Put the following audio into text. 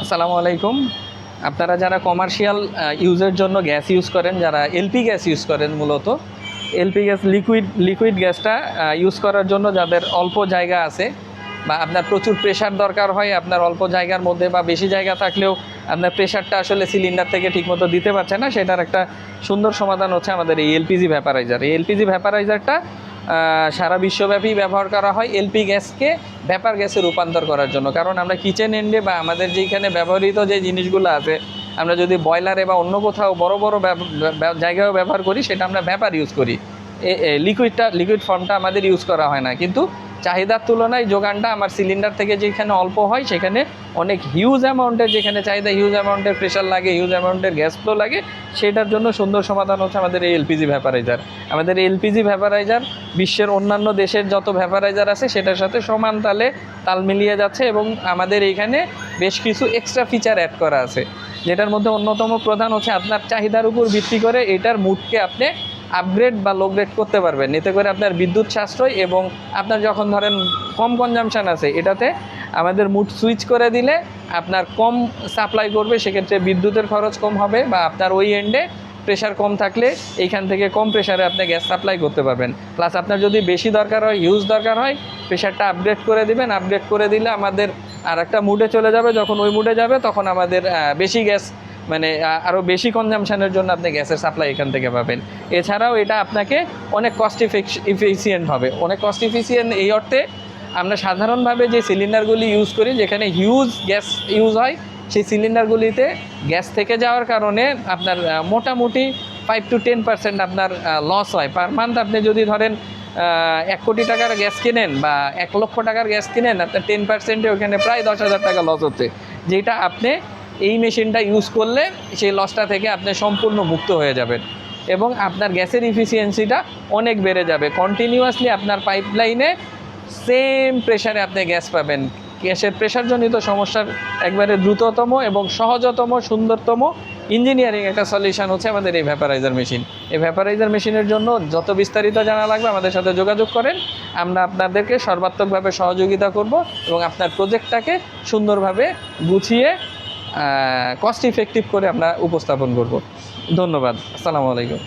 আসসালামু আলাইকুম। আপনারা যারা কমার্শিয়াল ইউজের জন্য গ্যাস ইউজ করেন, যারা এলপি গ্যাস ইউজ করেন, মূলত এলপি গ্যাস লিকুইড গ্যাসটা ইউজ করার জন্য যাদের অল্প জায়গা আছে বা আপনার প্রচুর প্রেশার দরকার হয়, আপনার অল্প জায়গার মধ্যে বা বেশি জায়গা থাকলেও আপনার প্রেশারটা আসলে সিলিন্ডার থেকে ঠিকমতো দিতে পারছে না, সেটার একটা সুন্দর সমাধান হচ্ছে আমাদের এই এলপিজি ভ্যাপারাইজার। এই এলপিজি ভ্যাপারাইজারটা সারা বিশ্বব্যাপী ব্যবহার করা হয় এলপি গ্যাসকে ভ্যাপার গ্যাসে রূপান্তর করার জন্য। কারণ আমরা কিচেন এন্ডে বা আমাদের যেখানে ব্যবহৃত যে জিনিসগুলো আছে, আমরা যদি বয়লারে বা অন্য কোথাও বড় বড় জায়গায়ও ব্যবহার করি, সেটা আমরা ভ্যাপার ইউজ করি। লিকুইড ফর্মটা আমাদের ইউজ করা হয় না। কিন্তু চাহিদার তুলনায় যোগানটা আমার সিলিন্ডার থেকে যেখানে অল্প হয়, সেখানে অনেক হিউজ অ্যামাউন্টের, যেখানে চাহিদা হিউজ অ্যামাউন্টের প্রেশার লাগে, হিউজ অ্যামাউন্টের গ্যাস ফ্লো লাগে, সেটার জন্য সুন্দর সমাধান হচ্ছে আমাদের এই এলপিজি ভ্যাপারাইজার। আমাদের এই এলপিজি ভ্যাপারাইজার বিশ্বের অন্যান্য দেশের যত ভ্যাপারাইজার আছে সেটার সাথে সমান তাল মিলিয়ে যাচ্ছে, এবং আমাদের এইখানে বেশ কিছু এক্সট্রা ফিচার অ্যাড করা আছে, যেটার মধ্যে অন্যতম প্রধান হচ্ছে আপনার চাহিদার উপর ভিত্তি করে এটার মুডকে আপনি আপগ্রেড বা লো গ্রেড করতে পারবেন। এতে করে আপনার বিদ্যুৎ সাশ্রয়, এবং আপনার যখন ধরেন কম কনজামশান আছে, এটাতে আমাদের মুড সুইচ করে দিলে আপনার কম সাপ্লাই করবে, সেক্ষেত্রে বিদ্যুতের খরচ কম হবে, বা আপনার ওই এন্ডে প্রেশার কম থাকলে এইখান থেকে কম প্রেশারে আপনি গ্যাস সাপ্লাই করতে পারবেন। প্লাস আপনার যদি বেশি দরকার হয়, হিউজ দরকার হয়, প্রেশারটা আপগ্রেড করে দিবেন। আপগ্রেড করে দিলে আমাদের আর একটা মুডে চলে যাবে, যখন ওই মুডে যাবে তখন আমাদের বেশি গ্যাস, মানে আরও বেশি কনজামশানের জন্য আপনি গ্যাসের সাপ্লাই এখান থেকে পাবেন। এছাড়াও এটা আপনাকে অনেক কস্ট ইফিসিয়েন্ট হবে। অনেক কস্ট ইফিসিয়েন্ট এই অর্থে, আমরা সাধারণভাবে যে সিলিন্ডারগুলি ইউজ করি, যেখানে হিউজ গ্যাস ইউজ হয়, সেই সিলিন্ডারগুলিতে গ্যাস থেকে যাওয়ার কারণে আপনার মোটামুটি 5 to 10% আপনার লস হয় পার মান্থ। আপনি যদি ধরেন 1 কোটি টাকার গ্যাস কিনেন বা 1 লক্ষ টাকার গ্যাস কিনেন, আপনার 10%-এ ওখানে প্রায় 10,000 টাকা লস হচ্ছে, যেটা আপনি এই মেশিনটা ইউজ করলে সেই লসটা থেকে আপনি সম্পূর্ণ মুক্ত হয়ে যাবেন, এবং আপনার গ্যাসের ইফিসিয়েন্সিটা অনেক বেড়ে যাবে। কন্টিনিউয়াসলি আপনার পাইপলাইনে সেম প্রেশারে আপনি গ্যাস পাবেন। গ্যাসের প্রেশারজনিত সমস্যার একবারে দ্রুততম এবং সহজতম, সুন্দরতম ইঞ্জিনিয়ারিং একটা সলিউশন হচ্ছে আমাদের এই ভ্যাপারাইজার মেশিন। এই ভ্যাপারাইজার মেশিনের জন্য যত বিস্তারিত জানা লাগবে আমাদের সাথে যোগাযোগ করেন। আমরা আপনাদেরকে সর্বাত্মকভাবে সহযোগিতা করব, এবং আপনার প্রজেক্টটাকে সুন্দরভাবে গুছিয়ে কস্ট ইফেক্টিভ করে আমরা উপস্থাপন করব। ধন্যবাদ। আসসালামু আলাইকুম।